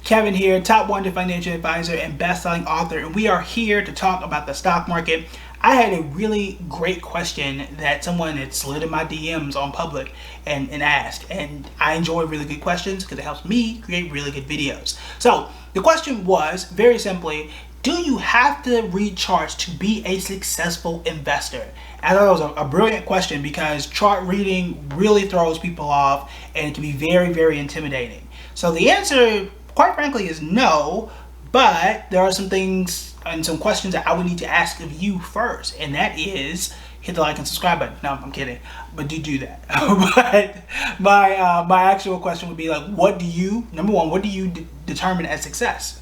Kevin here, top 100 financial advisor and best-selling author, and we are here to talk about the stock market. I had a really great question that someone had slid in my DMs on public and asked, and I enjoy really good questions because it helps me create really good videos. So the question was, very simply, do you have to read charts to be a successful investor? I thought it was a brilliant question because chart reading really throws people off and it can be very, very intimidating. So the answer, quite frankly, is no, but there are some things and some questions that I would need to ask of you first, and that is hit the like and subscribe button. No, I'm kidding, but do that. But my actual question would be like, number one, what do you determine as success?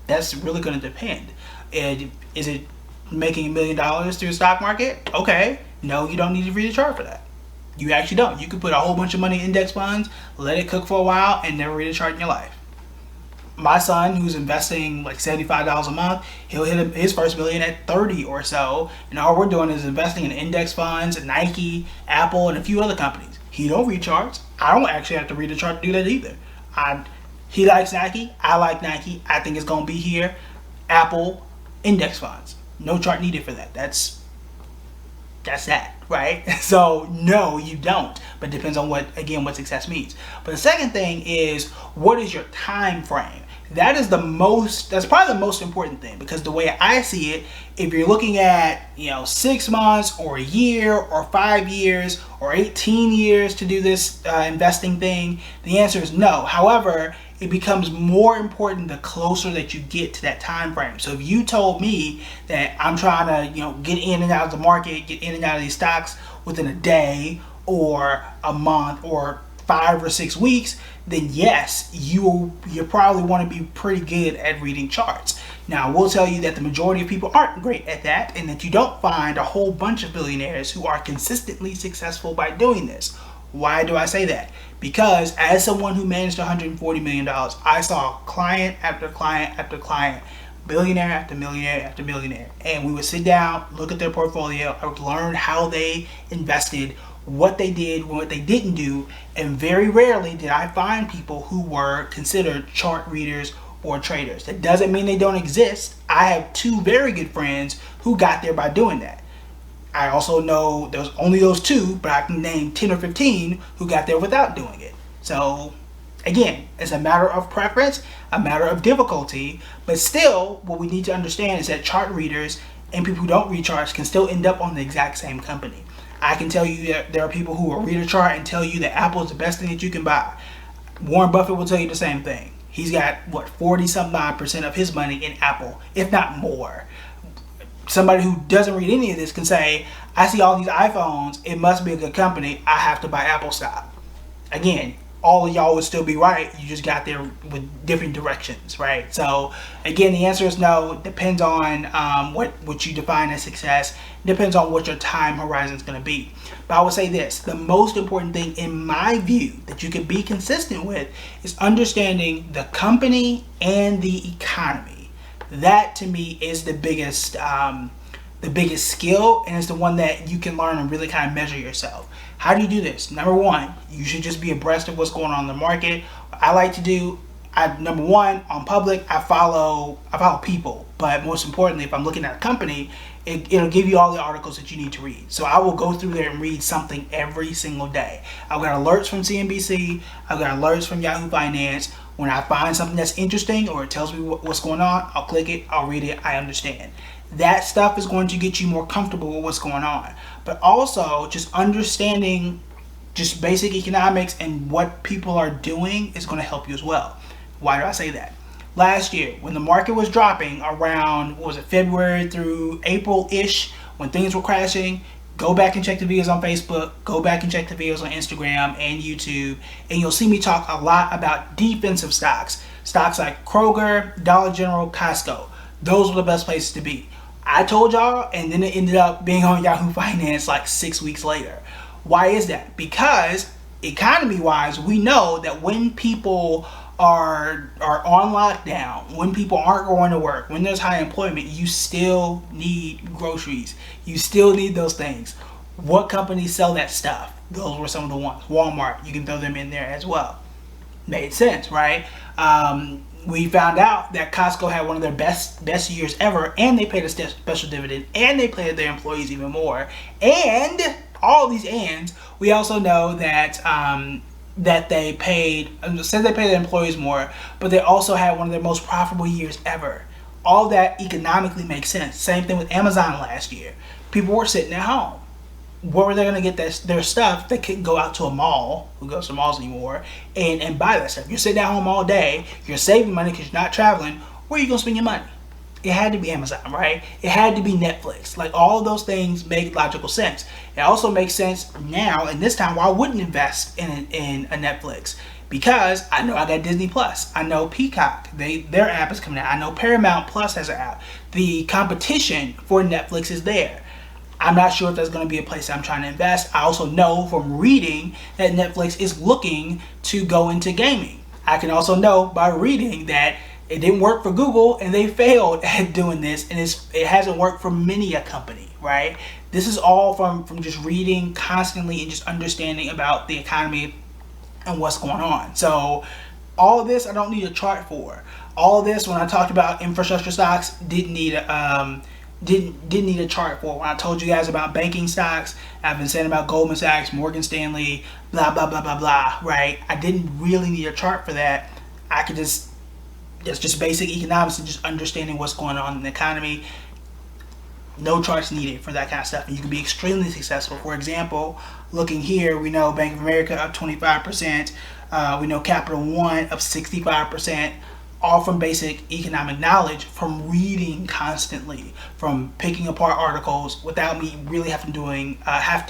That's really going to depend. Is it making $1 million through the stock market? Okay, no, you don't need to read a chart for that. You actually don't. You could put a whole bunch of money in index funds, let it cook for a while, and never read a chart in your life. My son, who's investing like $75 a month, he'll hit his first million at 30 or so, and all we're doing is investing in index funds, Nike, Apple, and a few other companies. He don't read charts. I don't actually have to read a chart to do that either. He likes Nike. I like Nike. I think it's going to be here. Apple, index funds. No chart needed for that. That's that, right? So no, you don't. But it depends on what success means. But the second thing is, what is your time frame? That's probably the most important thing, because the way I see it, if you're looking at 6 months or a year or 5 years or 18 years to do this investing thing, the answer is no. However, it becomes more important the closer that you get to that time frame. So if you told me that I'm trying to get in and out of the market, get in and out of these stocks within a day or a month or 5 or 6 weeks, then yes, you probably want to be pretty good at reading charts. Now, we'll tell you that the majority of people aren't great at that, and that you don't find a whole bunch of billionaires who are consistently successful by doing this. Why do I say that? Because as someone who managed $140 million, I saw client after client after client, billionaire after millionaire after millionaire, and we would sit down, look at their portfolio, I would learn how they invested, what they did, what they didn't do, and very rarely did I find people who were considered chart readers or traders. That doesn't mean they don't exist. I have 2 very good friends who got there by doing that. I also know there's only those 2, but I can name 10 or 15 who got there without doing it. So again, it's a matter of preference, a matter of difficulty, but still what we need to understand is that chart readers and people who don't read charts can still end up on the exact same company. I can tell you that there are people who will read a chart and tell you that Apple is the best thing that you can buy. Warren Buffett will tell you the same thing. He's got 40-some-odd% of his money in Apple, if not more. Somebody who doesn't read any of this can say, I see all these iPhones, it must be a good company, I have to buy Apple stock. Again, all of y'all would still be right, you just got there with different directions, right? So again, the answer is no. It depends on what you define as success. It depends on what your time horizon is going to be. But I would say this, the most important thing in my view that you can be consistent with is understanding the company and the economy. That to me is the biggest skill, and it's the one that you can learn and really kind of measure yourself. How do you do this? Number one, you should just be abreast of what's going on in the market. What I like to do, number one, on public, I follow people, but most importantly, if I'm looking at a company, it'll give you all the articles that you need to read. So I will go through there and read something every single day. I've got alerts from CNBC, I've got alerts from Yahoo Finance. When I find something that's interesting or it tells me what's going on, I'll click it, I'll read it, I understand. That stuff is going to get you more comfortable with what's going on. But also, just understanding just basic economics and what people are doing is going to help you as well. Why do I say that? Last year, when the market was dropping around, February through April-ish, when things were crashing, go back and check the videos on Facebook, go back and check the videos on Instagram and YouTube, and you'll see me talk a lot about defensive stocks. Stocks like Kroger, Dollar General, Costco. Those were the best places to be. I told y'all, and then it ended up being on Yahoo Finance like 6 weeks later. Why is that? Because economy-wise, we know that when people are on lockdown, when people aren't going to work, when there's high employment, you still need groceries. You still need those things. What companies sell that stuff? Those were some of the ones. Walmart, you can throw them in there as well. Made sense, right? we found out that Costco had one of their best years ever, and they paid a special dividend, and they paid their employees even more, and all these ands. We also know that that they paid, said they paid their employees more, but they also had one of their most profitable years ever. All that economically makes sense. Same thing with Amazon last year. People were sitting at home. Where were they going to get their stuff? They couldn't go out to a mall, who goes to malls anymore, and buy that stuff. You're sitting at home all day. You're saving money because you're not traveling. Where are you going to spend your money? It had to be Amazon, right? It had to be Netflix. Like, all of those things make logical sense. It also makes sense now, in this time, why I wouldn't invest in a Netflix. Because I know I got Disney Plus. I know Peacock, their app is coming out. I know Paramount Plus has an app. The competition for Netflix is there. I'm not sure if that's going to be a place that I'm trying to invest. I also know from reading that Netflix is looking to go into gaming. I can also know by reading that it didn't work for Google and they failed at doing this, and it hasn't worked for many a company, right? This is all from just reading constantly and just understanding about the economy and what's going on. So all of this I don't need a chart for. All of this, when I talked about infrastructure stocks, didn't need a chart for. When I told you guys about banking stocks, I've been saying about Goldman Sachs, Morgan Stanley, blah blah blah blah blah, right? I didn't really need a chart for that. I could it's just basic economics and just understanding what's going on in the economy. No charts needed for that kind of stuff, and you can be extremely successful. For example, looking here, we know Bank of America up 25%, we know Capital One up 65%, all from basic economic knowledge, from reading constantly, from picking apart articles without me really have to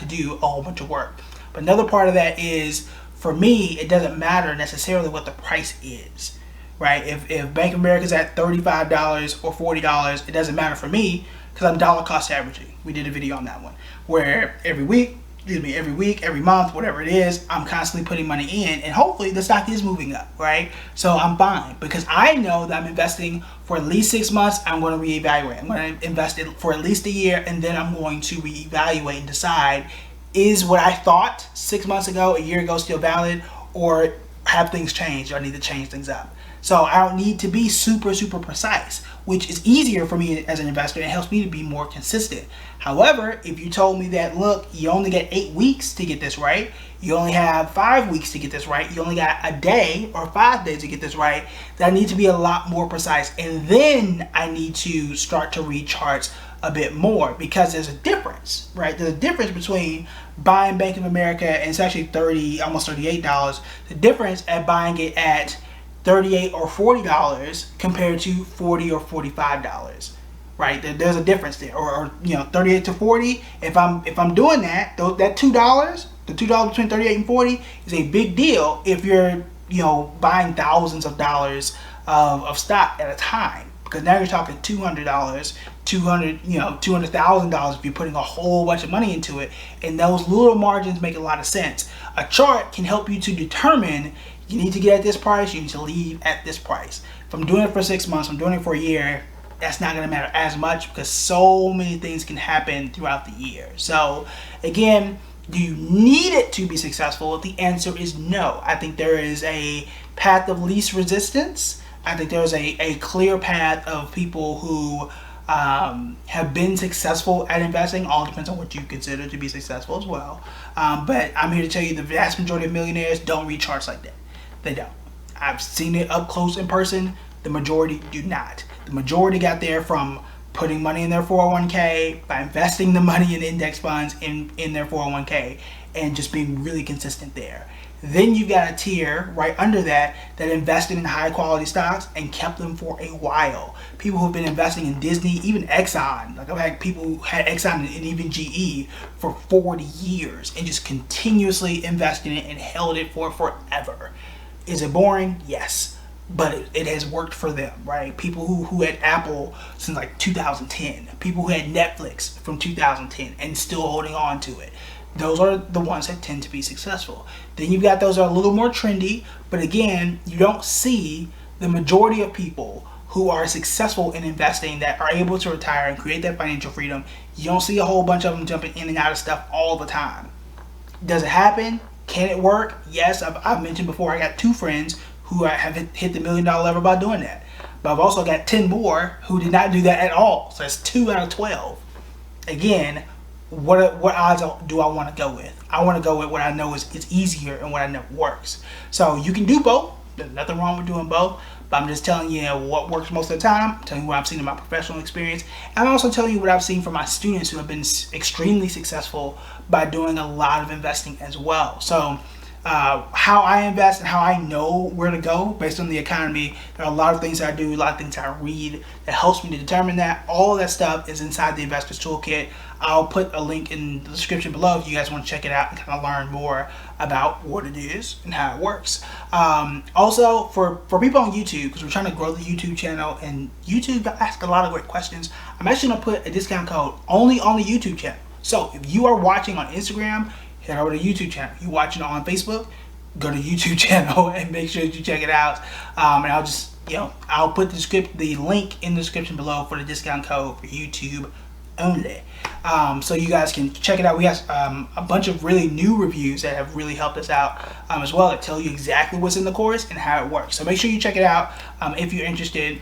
do a whole bunch of work. But another part of that is, for me, it doesn't matter necessarily what the price is, right? If Bank of America is at $35 or $40, it doesn't matter for me, because I'm dollar cost averaging. We did a video on that one, where every week, every month, whatever it is, I'm constantly putting money in, and hopefully the stock is moving up, right? So I'm fine, because I know that I'm investing for at least 6 months. I'm going to reevaluate. I'm going to invest it for at least a year, and then I'm going to reevaluate and decide, is what I thought 6 months ago, a year ago, still valid, or have things changed, or I need to change things up? So I don't need to be super precise, which is easier for me as an investor. It helps me to be more consistent. However, if you told me that, look, you only get 8 weeks to get this right, you only have 5 weeks to get this right, you only got a day or 5 days to get this right, then I need to be a lot more precise. And then I need to start to read charts a bit more, because there's a difference, right? There's a difference between buying Bank of America, and it's actually almost $38. The difference at buying it at $38 or $40 compared to $40 or $45, right? There's a difference there, or 38 to 40. If I'm doing that $2, the $2 between 38 and 40 is a big deal if you're buying thousands of dollars of stock at a time, because now you're talking $200, $200,000 if you're putting a whole bunch of money into it, and those little margins make a lot of sense. A chart can help you to determine, you need to get at this price, you need to leave at this price. If I'm doing it for 6 months, I'm doing it for a year, that's not going to matter as much, because so many things can happen throughout the year. So again, do you need it to be successful? The answer is no. I think there is a path of least resistance. I think there's a clear path of people who have been successful at investing. All depends on what you consider to be successful as well. But I'm here to tell you, the vast majority of millionaires don't read charts like that. They don't. I've seen it up close in person. The majority do not. The majority got there from putting money in their 401k, by investing the money in index funds in their 401k, and just being really consistent there. Then you've got a tier right under that invested in high quality stocks and kept them for a while. People who've been investing in Disney, even Exxon. Like, I've had people who had Exxon and even GE for 40 years and just continuously invested in it and held it for forever. Is it boring? Yes. But it has worked for them, right? People who had Apple since like 2010. People who had Netflix from 2010 and still holding on to it. Those are the ones that tend to be successful. Then you've got those that are a little more trendy, but again, you don't see the majority of people who are successful in investing that are able to retire and create that financial freedom. You don't see a whole bunch of them jumping in and out of stuff all the time. Does it happen? Can it work? Yes. I've mentioned before, I got 2 friends who have hit the $1 million level by doing that. But I've also got 10 more who did not do that at all. So that's 2 out of 12. Again, what odds do I want to go with? I want to go with what I know is easier and what I know works. So you can do both. There's nothing wrong with doing both. But I'm just telling you what works most of the time. I'm telling you what I've seen in my professional experience. And I'm also telling you what I've seen from my students who have been extremely successful by doing a lot of investing as well. So how I invest and how I know where to go based on the economy. There are a lot of things that I do, a lot of things I read that helps me to determine that. All of that stuff is inside the Investor's Toolkit. I'll put a link in the description below if you guys want to check it out and kind of learn more about what it is and how it works. Also, for people on YouTube, because we're trying to grow the YouTube channel, and YouTube asks a lot of great questions, I'm actually going to put a discount code only on the YouTube channel. So if you are watching on Instagram, head over to the YouTube channel. If you're watching on Facebook, go to the YouTube channel and make sure that you check it out. And I'll just, I'll put the link in the description below for the discount code for YouTube only. So you guys can check it out. We have a bunch of really new reviews that have really helped us out as well, that tell you exactly what's in the course and how it works. So make sure you check it out if you're interested.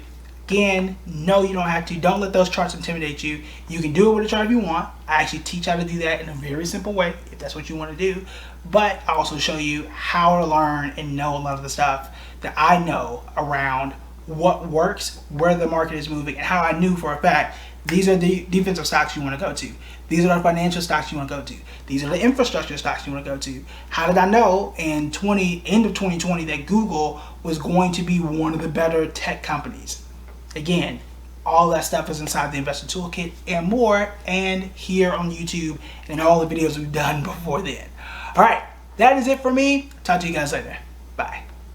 Again, no, you don't have to. Don't let those charts intimidate you. You can do it with a chart if you want. I actually teach how to do that in a very simple way if that's what you want to do. But I also show you how to learn and know a lot of the stuff that I know around what works, where the market is moving, and how I knew for a fact these are the defensive stocks you want to go to. These are the financial stocks you want to go to. These are the infrastructure stocks you want to go to. How did I know in end of 2020 that Google was going to be one of the better tech companies? Again, all that stuff is inside the Investor Toolkit and more, and here on YouTube and all the videos we've done before then. All right, that is it for me. Talk to you guys later. Bye.